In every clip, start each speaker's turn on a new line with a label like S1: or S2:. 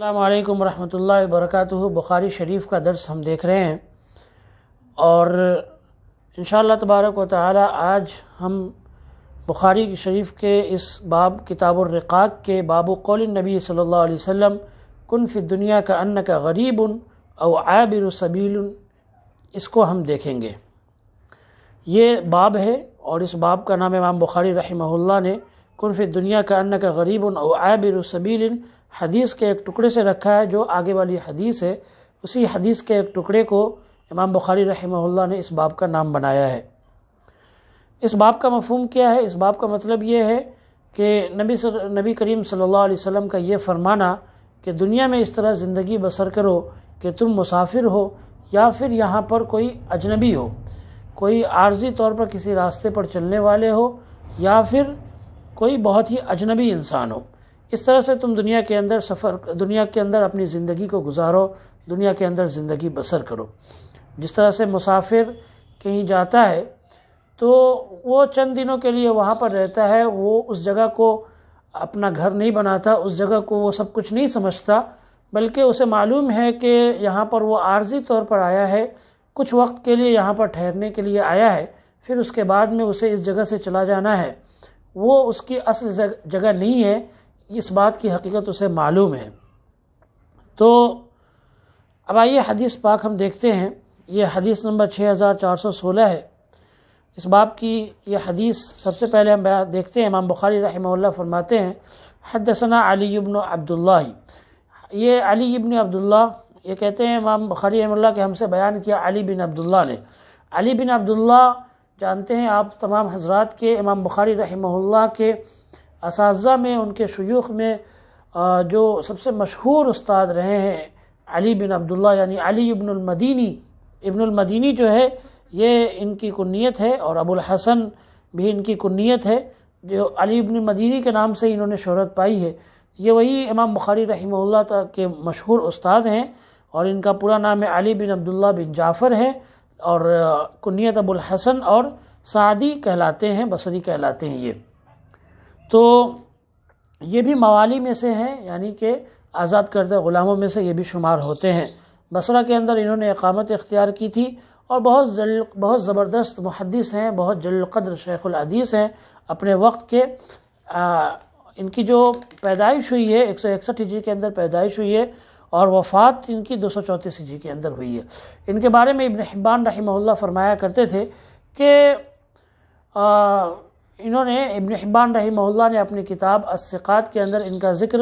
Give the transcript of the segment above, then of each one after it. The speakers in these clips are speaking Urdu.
S1: السلام علیکم ورحمۃ اللہ وبرکاتہ۔ بخاری شریف کا درس ہم دیکھ رہے ہیں اور انشاءاللہ تبارک و تعالی آج ہم بخاری شریف کے اس باب کتاب الرقاق کے باب قول النبی صلی اللہ علیہ وسلم کن فی الدنیا کأنک غریب او عابر سبیل، اس کو ہم دیکھیں گے۔ یہ باب ہے اور اس باب کا نام امام بخاری رحمہ اللہ نے کن فی الدنیا کأنک غریب او عابر سبیل حدیث کے ایک ٹکڑے سے رکھا ہے، جو آگے والی حدیث ہے اسی حدیث کے ایک ٹکڑے کو امام بخاری رحمہ اللہ نے اس باب کا نام بنایا ہے۔ اس باب کا مفہوم کیا ہے؟ اس باب کا مطلب یہ ہے کہ نبی کریم صلی اللہ علیہ وسلم کا یہ فرمانا کہ دنیا میں اس طرح زندگی بسر کرو کہ تم مسافر ہو یا پھر یہاں پر کوئی اجنبی ہو، کوئی عارضی طور پر کسی راستے پر چلنے والے ہو یا پھر کوئی بہت ہی اجنبی انسان ہو، اس طرح سے تم دنیا کے اندر اپنی زندگی کو گزارو، دنیا کے اندر زندگی بسر کرو۔ جس طرح سے مسافر کہیں جاتا ہے تو وہ چند دنوں کے لیے وہاں پر رہتا ہے، وہ اس جگہ کو اپنا گھر نہیں بناتا، اس جگہ کو وہ سب کچھ نہیں سمجھتا، بلکہ اسے معلوم ہے کہ یہاں پر وہ عارضی طور پر آیا ہے، کچھ وقت کے لیے یہاں پر ٹھہرنے کے لیے آیا ہے، پھر اس کے بعد میں اسے اس جگہ سے چلا جانا ہے، وہ اس کی اصل جگہ نہیں ہے، اس بات کی حقیقت اسے معلوم ہے۔ تو اب آئیے حدیث پاک ہم دیکھتے ہیں۔ یہ حدیث نمبر 6416 ہے۔ اس باب کی یہ حدیث سب سے پہلے ہم دیکھتے ہیں، امام بخاری رحمہ اللہ فرماتے ہیں حدثنا علی بن عبداللہ۔ یہ علی بن عبداللہ، یہ کہتے ہیں امام بخاری رحمہ اللہ کہ ہم سے بیان کیا علی بن عبداللہ نے۔ علی بن عبداللہ جانتے ہیں آپ تمام حضرات کے امام بخاری رحمہ اللہ کے اساتذہ میں، ان کے شیوخ میں جو سب سے مشہور استاد رہے ہیں علی بن عبداللہ، یعنی علی ابن المدینی۔ ابن المدینی جو ہے یہ ان کی کنیت ہے، اور ابو الحسن بھی ان کی کنیت ہے، جو علی ابن المدینی کے نام سے انہوں نے شہرت پائی ہے۔ یہ وہی امام بخاری رحمہ اللہ کے مشہور استاد ہیں، اور ان کا پورا نام علی بن عبداللہ بن جعفر ہے، اور کنیت ابو الحسن اور سعدی کہلاتے ہیں، بصری کہلاتے ہیں یہ۔ تو یہ بھی موالی میں سے ہیں، یعنی کہ آزاد کردہ غلاموں میں سے یہ بھی شمار ہوتے ہیں۔ بصرہ کے اندر انہوں نے اقامت اختیار کی تھی، اور بہت زبردست محدث ہیں، بہت جلیل القدر شیخ الحدیث ہیں اپنے وقت کے۔ ان کی جو پیدائش ہوئی ہے 161 ہجری کے اندر پیدائش ہوئی ہے، اور وفات ان کی 234 ہجری کے اندر ہوئی ہے۔ ان کے بارے میں ابن حبان رحمہ اللہ فرمایا کرتے تھے کہ انہوں نے، ابن حبان رحمہ اللہ نے اپنی کتاب الثقات کے اندر ان کا ذکر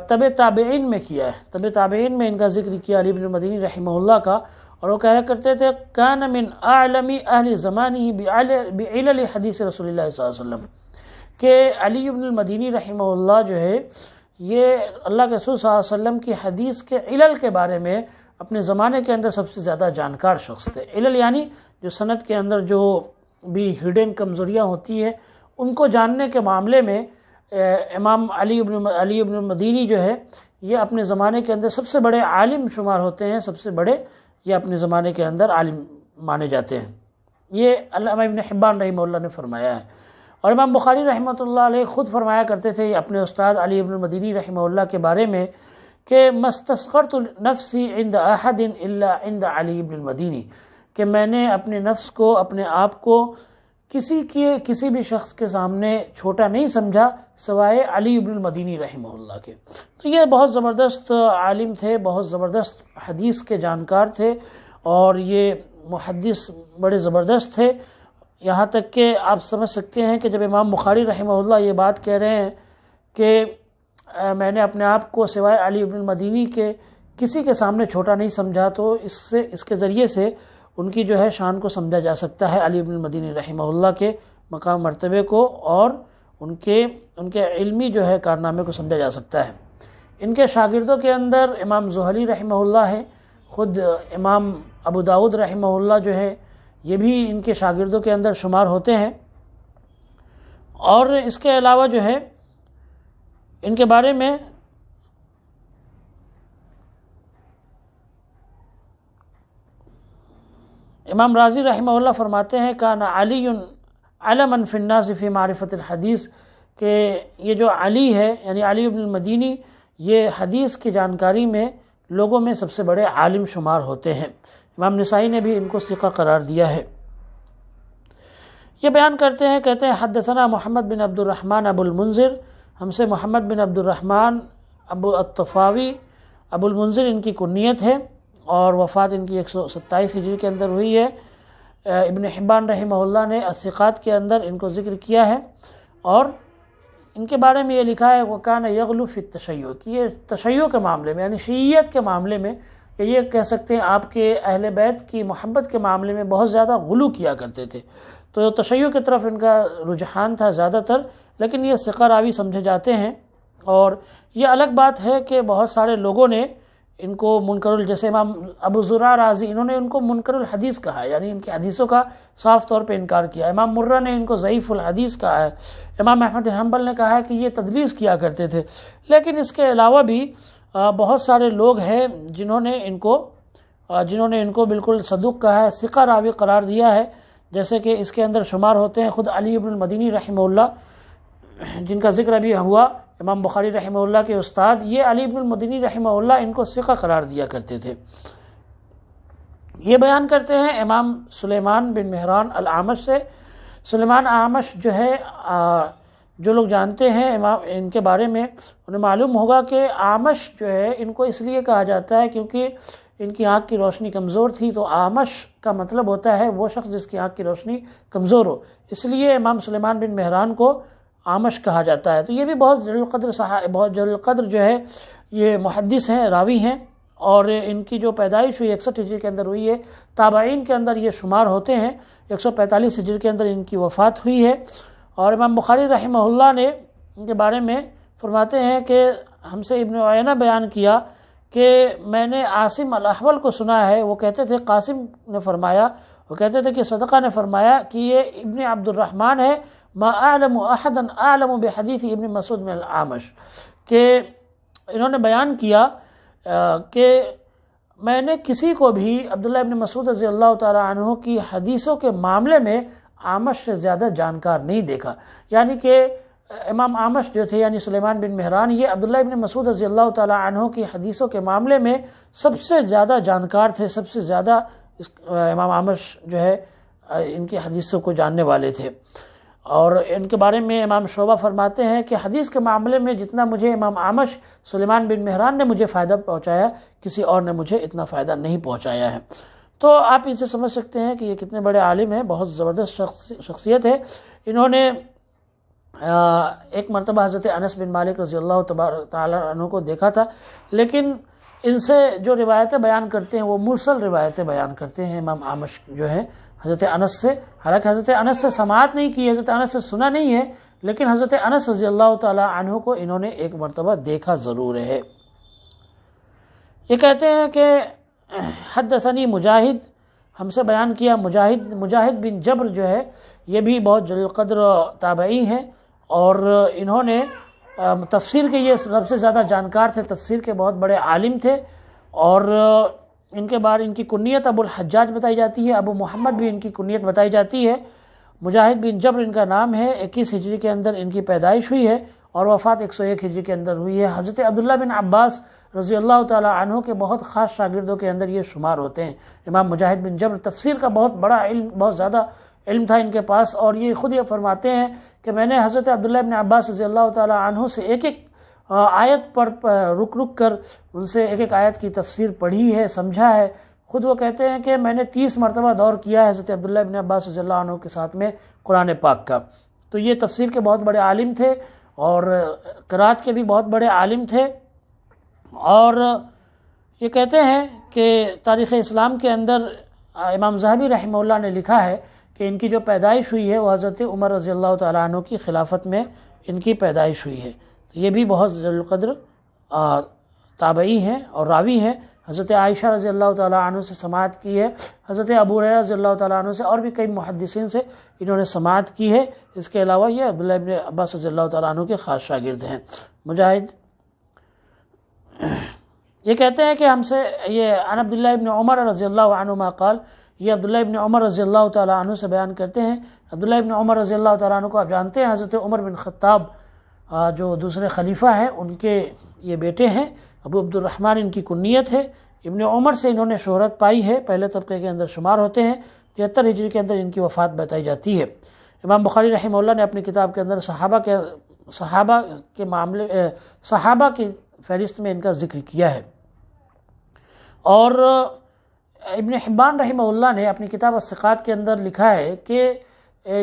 S1: تبع تابعین میں کیا ہے، تبع تابعین میں ان کا ذکر کیا علی بن المدینی رحمہ اللہ کا، اور وہ کہا کرتے تھے کان من اعلم اہل زمانہ بعلل حدیث رسول اللہ صلی اللہ علیہ وسلم، کہ علی بن المدینی رحمہ اللہ جو ہے یہ اللہ کے رسول صلی اللہ علیہ وسلم کی حدیث کے علل کے بارے میں اپنے زمانے کے اندر سب سے زیادہ جانکار شخص تھے۔ علل یعنی جو سند کے اندر جو بھی ہڈن کمزوریاں ہوتی ہیں ان کو جاننے کے معاملے میں امام علی ابن المدینی جو ہے یہ اپنے زمانے کے اندر سب سے بڑے عالم شمار ہوتے ہیں، سب سے بڑے یہ اپنے زمانے کے اندر عالم مانے جاتے ہیں۔ یہ علامہ ابن حبان رحمہ اللہ نے فرمایا ہے، اور امام بخاری رحمۃ اللہ علیہ خود فرمایا کرتے تھے اپنے استاد علی ابن المدینی رحمہ اللہ کے بارے میں کہ مستصغرت نفسی عند احد الا عند علی ابن المدینی، کہ میں نے اپنے نفس کو، اپنے آپ کو کسی بھی شخص کے سامنے چھوٹا نہیں سمجھا سوائے علی ابن المدینی رحمہ اللہ کے۔ تو یہ بہت زبردست عالم تھے، بہت زبردست حدیث کے جانکار تھے، اور یہ محدث بڑے زبردست تھے، یہاں تک کہ آپ سمجھ سکتے ہیں کہ جب امام بخاری رحمہ اللہ یہ بات کہہ رہے ہیں کہ میں نے اپنے آپ کو سوائے علی ابن المدینی کے کسی کے سامنے چھوٹا نہیں سمجھا، تو اس کے ذریعے سے ان کی جو ہے شان کو سمجھا جا سکتا ہے، علی ابن المدینی رحمہ اللہ کے مقام مرتبے کو اور ان کے علمی جو ہے کارنامے کو سمجھا جا سکتا ہے۔ ان کے شاگردوں کے اندر امام زہلی رحمہ اللہ ہے، خود امام ابو داؤد رحمہ اللہ جو ہے یہ بھی ان کے شاگردوں کے اندر شمار ہوتے ہیں، اور اس کے علاوہ جو ہے ان کے بارے میں امام راضی رحمہ اللہ فرماتے ہیں کان علی علما فی الناس فی معرفت الحدیث، کہ یہ جو علی ہے یعنی علی بن المدینی یہ حدیث کی جانکاری میں لوگوں میں سب سے بڑے عالم شمار ہوتے ہیں۔ امام نسائی نے بھی ان کو ثقہ قرار دیا ہے۔ یہ بیان کرتے ہیں، کہتے ہیں حدثنا محمد بن عبد الرحمن ابو المنذر، ہم سے محمد بن عبد الرحمن ابو الطفاوی، ابو المنذر ان کی کنیت ہے، اور وفات ان کی 127 ہجری کے اندر ہوئی ہے۔ ابن حبان رحمہ اللہ نے الثقات کے اندر ان کو ذکر کیا ہے، اور ان کے بارے میں یہ لکھا ہے وَكَانَ يَغْلُو فِي التَّشَيُّعِ کہ یہ تشیع کے معاملے میں، یعنی شیعیت کے معاملے میں، کہ یہ کہہ سکتے ہیں آپ کے اہل بیت کی محبت کے معاملے میں بہت زیادہ غلو کیا کرتے تھے، تو تشیع کی طرف ان کا رجحان تھا زیادہ تر، لیکن یہ ثقہ راوی سمجھے جاتے ہیں۔ اور یہ الگ بات ہے کہ بہت سارے لوگوں نے ان کو منکر، جیسے امام ابو زرع رازی، انہوں نے ان کو منکر الحدیث کہا ہے، یعنی ان کی حدیثوں کا صاف طور پہ انکار کیا۔ امام مرہ نے ان کو ضعیف الحدیث کہا ہے۔ امام احمد حنبل نے کہا ہے کہ یہ تدلیس کیا کرتے تھے۔ لیکن اس کے علاوہ بھی بہت سارے لوگ ہیں جنہوں نے ان کو بالکل صدوق کہا ہے، ثقہ راوی قرار دیا ہے، جیسے کہ اس کے اندر شمار ہوتے ہیں خود علی بن المدینی رحمہ اللہ، جن کا ذکر ابھی ہوا، امام بخاری رحمہ اللہ کے استاد، یہ علی بن المدینی رحمہ اللہ ان کو ثقہ قرار دیا کرتے تھے۔ یہ بیان کرتے ہیں امام سلیمان بن مہران الاعمش سے۔ سلیمان اعمش جو ہے، جو لوگ جانتے ہیں امام ان کے بارے میں انہیں معلوم ہوگا کہ اعمش جو ہے ان کو اس لیے کہا جاتا ہے کیونکہ ان کی آنکھ کی روشنی کمزور تھی، تو اعمش کا مطلب ہوتا ہے وہ شخص جس کی آنکھ کی روشنی کمزور ہو، اس لیے امام سلیمان بن مہران کو اعمش کہا جاتا ہے۔ تو یہ بھی بہت جلیل القدر جو ہے یہ محدث ہیں، راوی ہیں، اور ان کی جو پیدائش ہوئی 61 ہجری کے اندر ہوئی ہے، تابعین کے اندر یہ شمار ہوتے ہیں، 145 ہجری کے اندر ان کی وفات ہوئی ہے۔ اور امام بخاری رحمہ اللہ نے ان کے بارے میں فرماتے ہیں کہ ہم سے ابن عیینہ بیان کیا کہ میں نے عاصم الاحول کو سنا ہے، وہ کہتے تھے قاسم نے فرمایا، وہ کہتے تھے کہ صدقہ نے فرمایا کہ یہ ابن عبد الرحمن ہے، ما اعلم احدا اعلم بحدیث ابن مسعود من الاعمش، کہ انہوں نے بیان کیا کہ میں نے کسی کو بھی عبداللہ ابن مسعود رضی اللہ تعالی عنہ کی حدیثوں کے معاملے میں اعمش سے زیادہ جانکار نہیں دیکھا، یعنی کہ امام اعمش جو تھے یعنی سلیمان بن مہران، یہ عبداللہ ابن مسعود رضی اللہ تعالی عنہ کی حدیثوں کے معاملے میں سب سے زیادہ جانکار تھے، سب سے زیادہ امام اعمش جو ہے ان کی حدیثوں کو جاننے والے تھے۔ اور ان کے بارے میں امام شعبہ فرماتے ہیں کہ حدیث کے معاملے میں جتنا مجھے امام اعمش سلیمان بن مہران نے مجھے فائدہ پہنچایا، کسی اور نے مجھے اتنا فائدہ نہیں پہنچایا ہے۔ تو آپ ان سے سمجھ سکتے ہیں کہ یہ کتنے بڑے عالم ہیں، بہت زبردست شخصیت ہے۔ انہوں نے ایک مرتبہ حضرت انس بن مالک رضی اللہ تعالیٰ عنہ کو دیکھا تھا، لیکن ان سے جو روایتیں بیان کرتے ہیں وہ مرسل روایتیں بیان کرتے ہیں امام اعمش جو ہے حضرت انس سے، حالانکہ حضرت انس سے سماعت نہیں کی، حضرت انس سے سنا نہیں ہے، لیکن حضرت انس رضی اللہ تعالیٰ عنہ کو انہوں نے ایک مرتبہ دیکھا ضرور ہے۔ یہ کہتے ہیں کہ حدثنی مجاہد، ہم سے بیان کیا مجاہد بن جبر جو ہے یہ بھی بہت جلیل القدر تابعی ہیں، اور انہوں نے تفسیر کے یہ سب سے زیادہ جانکار تھے، تفسیر کے بہت بڑے عالم تھے، اور ان کے بارے ان کی کنیت ابو الحجاج بتائی جاتی ہے، ابو محمد بھی ان کی کنیت بتائی جاتی ہے۔ مجاہد بن جبر ان کا نام ہے، 21 ہجری کے اندر ان کی پیدائش ہوئی ہے اور وفات 101 ہجری کے اندر ہوئی ہے۔ حضرت عبداللہ بن عباس رضی اللہ تعالی عنہ کے بہت خاص شاگردوں کے اندر یہ شمار ہوتے ہیں۔ امام مجاہد بن جبر تفسیر کا بہت بڑا علم، بہت زیادہ علم تھا ان کے پاس، اور یہ خود یہ فرماتے ہیں کہ میں نے حضرت عبداللہ بن عباس رضی اللہ تعالی عنہ سے ایک ایک آیت پر رک کر ان سے ایک ایک آیت کی تفسیر پڑھی ہے، سمجھا ہے۔ خود وہ کہتے ہیں کہ میں نے 30 مرتبہ دور کیا ہے حضرت عبداللہ بن عباس رضی اللہ عنہ کے ساتھ میں قرآن پاک کا۔ تو یہ تفسیر کے بہت بڑے عالم تھے اور قرات کے بھی بہت بڑے عالم تھے، اور یہ کہتے ہیں کہ تاریخ اسلام کے اندر امام ذہبی رحمہ اللہ نے لکھا ہے کہ ان کی جو پیدائش ہوئی ہے وہ حضرت عمر رضی اللہ تعالیٰ عنہ کی خلافت میں ان کی پیدائش ہوئی ہے۔ تو یہ بھی بہت جلیل القدر تابعی ہیں اور راوی ہیں۔ حضرت عائشہ رضی اللہ تعالیٰ عنہ سے سماعت کی ہے، حضرت ابو ہریرہ رضی اللہ تعالیٰ عنہ سے، اور بھی کئی محدثین سے انہوں نے سماعت کی ہے۔ اس کے علاوہ یہ عبداللہ ابن عباس رضی اللہ تعالیٰ عنہ کے خاص شاگرد ہیں۔ مجاہد یہ کہتے ہیں کہ ہم سے یہ عن عبداللہ ابن عمر رضی اللہ عنہما قال، یہ عبداللہ ابن عمر رضی اللہ تعالیٰ عنہ سے بیان کرتے ہیں۔ عبداللہ ابن عمر رضی اللہ تعالیٰ عنہ کو آپ جانتے ہیں، حضرت عمر بن خطاب جو دوسرے خلیفہ ہیں ان کے یہ بیٹے ہیں، ابو عبد الرحمن ان کی کنیت ہے۔ ابن عمر سے انہوں نے شہرت پائی ہے، پہلے طبقے کے اندر شمار ہوتے ہیں۔ 73 ہجری کے اندر ان کی وفات بتائی جاتی ہے۔ امام بخاری رحمہ اللہ نے اپنی کتاب کے اندر صحابہ کی فہرست میں ان کا ذکر کیا ہے۔ اور ابن حبان رحمہ اللہ نے اپنی کتاب الثقات کے اندر لکھا ہے کہ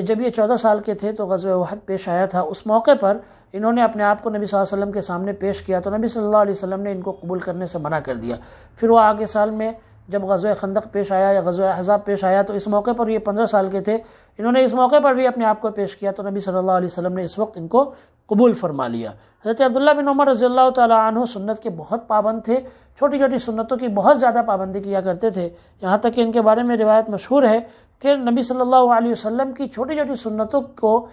S1: جب یہ 14 سال کے تھے تو غزوہ احد پیش آیا تھا، اس موقع پر انہوں نے اپنے آپ کو نبی صلی اللہ علیہ وسلم کے سامنے پیش کیا تو نبی صلی اللہ علیہ وسلم نے ان کو قبول کرنے سے منع کر دیا۔ پھر وہ آگے سال میں جب غزوہ خندق پیش آیا یا غزوہ احزاب پیش آیا تو اس موقع پر یہ 15 سال کے تھے، انہوں نے اس موقع پر بھی اپنے آپ کو پیش کیا تو نبی صلی اللہ علیہ وسلم نے اس وقت ان کو قبول فرما لیا۔ حضرت عبداللہ بن عمر رضی اللہ تعالیٰ عنہ سنت کے بہت پابند تھے، چھوٹی چھوٹی سنتوں کی بہت زیادہ پابندی کیا کرتے تھے، یہاں تک کہ ان کے بارے میں روایت مشہور ہے کہ نبی صلی اللہ علیہ وسلم کی چھوٹی چھوٹی سنتوں کو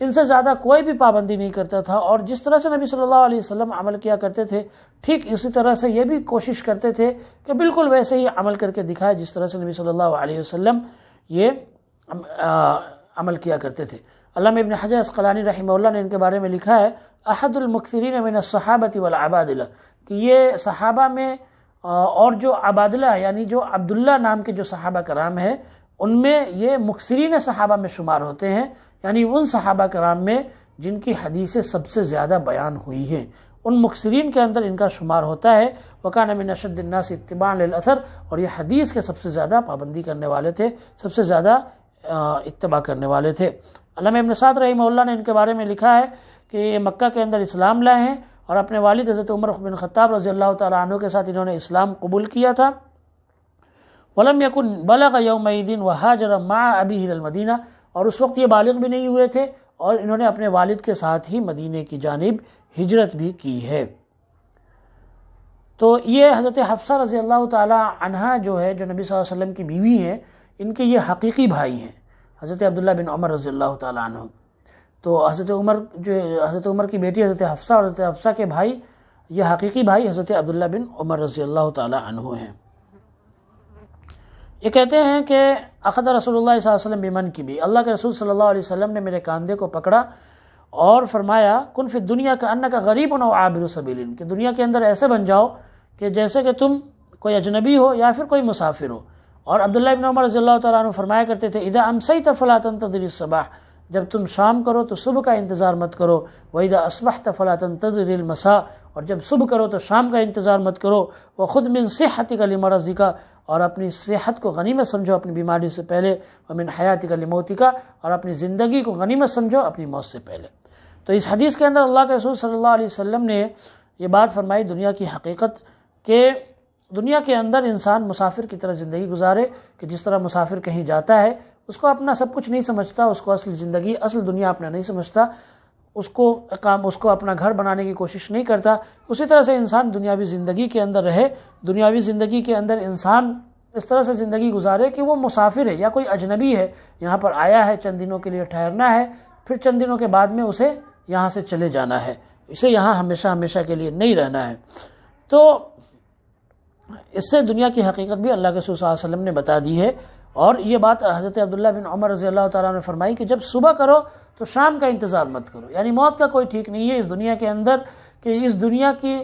S1: ان سے زیادہ کوئی بھی پابندی نہیں کرتا تھا، اور جس طرح سے نبی صلی اللہ علیہ وسلم عمل کیا کرتے تھے ٹھیک اسی طرح سے یہ بھی کوشش کرتے تھے کہ بالکل ویسے ہی عمل کر کے دکھائے جس طرح سے نبی صلی اللہ علیہ وسلم یہ عمل کیا کرتے تھے۔ علامہ ابن حجر عسقلانی رحمہ اللہ نے ان کے بارے میں لکھا ہے احد المکثرین من الصحابۃ والعبادلہ، کہ یہ صحابہ میں اور جو عبادلہ یعنی جو عبداللہ نام کے جو صحابہ کرام ہیں ان میں یہ مکثرین صحابہ میں شمار ہوتے ہیں، یعنی ان صحابہ کرام میں جن کی حدیثیں سب سے زیادہ بیان ہوئی ہیں ان مکثرین کے اندر ان کا شمار ہوتا ہے۔ وَكَانَ مِنْ أَشَدِّ النَّاسِ اتِّبَاعًا لِلْأَثَرِ، اور یہ حدیث کے سب سے زیادہ پابندی کرنے والے تھے، سب سے زیادہ اتباع کرنے والے تھے۔ علامہ ابن سعد رحمہ اللہ نے ان کے بارے میں لکھا ہے کہ یہ مکہ کے اندر اسلام لائے ہیں اور اپنے والد حضرت عمر بن خطاب رضی اللہ تعالیٰ عنہ کے ساتھ انہوں نے اسلام قبول کیا تھا۔ وَلَمْ يَكُنْ بَلَغَ يَوْمَئِذٍ وَهَاجَرَ مَعَ أَبِيهِ إِلَى الْمَدِينَةِ، اور اس وقت یہ بالغ بھی نہیں ہوئے تھے اور انہوں نے اپنے والد کے ساتھ ہی مدینے کی جانب ہجرت بھی کی ہے۔ تو یہ حضرت حفصہ رضی اللہ تعالی عنہا جو ہے جو نبی صلی اللہ علیہ وسلم کی بیوی ہیں، ان کے یہ حقیقی بھائی ہیں حضرت عبداللہ بن عمر رضی اللہ تعالی عنہ۔ تو حضرت عمر کی بیٹی حضرت حفصہ اور حضرت حفصہ کے بھائی یہ حقیقی بھائی حضرت عبداللہ بن عمر رضی اللہ تعالی عنہ ہیں۔ یہ کہتے ہیں کہ اخذ رسول اللہ صلی اللہ علیہ وسلم بمنکبی، اللہ کے رسول صلی اللہ علیہ وسلم نے میرے کاندھے کو پکڑا اور فرمایا کن فی الدنیا کأنک غریب او عابر سبیل، کہ دنیا کے اندر ایسے بن جاؤ کہ جیسے کہ تم کوئی اجنبی ہو یا پھر کوئی مسافر ہو۔ اور عبداللہ بن عمر رضی اللہ تعالیٰ عنہ فرمایا کرتے تھے اذا امسیت فلا تنتظر الصباح، جب تم شام کرو تو صبح کا انتظار مت کرو، وَإِذَا أَصْبَحْتَ فَلَا تَنْتَظِرِ الْمَسَاءَ، اور جب صبح کرو تو شام کا انتظار مت کرو، وَخُذْ مِنْ صِحَّتِكَ لِمَرَضِكَ، اور اپنی صحت کو غنیمت سمجھو اپنی بیماری سے پہلے، وَمِنْ حَيَاتِكَ لِمَوْتِكَ، اور اپنی زندگی کو غنیمت سمجھو اپنی موت سے پہلے۔ تو اس حدیث کے اندر اللہ کے رسول صلی اللہ علیہ وسلم نے یہ بات فرمائی دنیا کی حقیقت کہ دنیا کے اندر انسان مسافر کی طرح زندگی گزارے، کہ جس طرح مسافر کہیں جاتا ہے اس کو اپنا سب کچھ نہیں سمجھتا، اس کو اصل زندگی اصل دنیا اپنا نہیں سمجھتا، اس کو اپنا گھر بنانے کی کوشش نہیں کرتا، اسی طرح سے انسان دنیاوی زندگی کے اندر رہے، دنیاوی زندگی کے اندر انسان اس طرح سے زندگی گزارے کہ وہ مسافر ہے یا کوئی اجنبی ہے، یہاں پر آیا ہے چند دنوں کے لیے ٹھہرنا ہے، پھر چند دنوں کے بعد میں اسے یہاں سے چلے جانا ہے، اسے یہاں ہمیشہ کے لیے نہیں رہنا ہے۔ تو اس سے دنیا کی حقیقت بھی اللہ کے رسول صلی اللہ علیہ وسلم نے بتا دی ہے، اور یہ بات حضرت عبداللہ بن عمر رضی اللہ تعالیٰ نے فرمائی کہ جب صبح کرو تو شام کا انتظار مت کرو، یعنی موت کا کوئی ٹھیک نہیں ہے اس دنیا کے اندر، کہ اس دنیا کی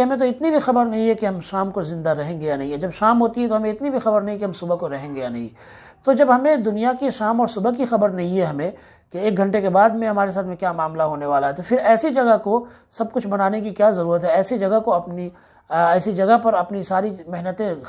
S1: ہمیں تو اتنی بھی خبر نہیں ہے کہ ہم شام کو زندہ رہیں گے یا نہیں ہے، جب شام ہوتی ہے تو ہمیں اتنی بھی خبر نہیں کہ ہم صبح کو رہیں گے یا نہیں۔ تو جب ہمیں دنیا کی شام اور صبح کی خبر نہیں ہے ہمیں کہ 1 گھنٹے کے بعد میں ہمارے ساتھ میں کیا معاملہ ہونے والا ہے، تو پھر ایسی جگہ کو سب کچھ بنانے کی کیا ضرورت ہے، ایسی جگہ پر اپنی ساری محنتیں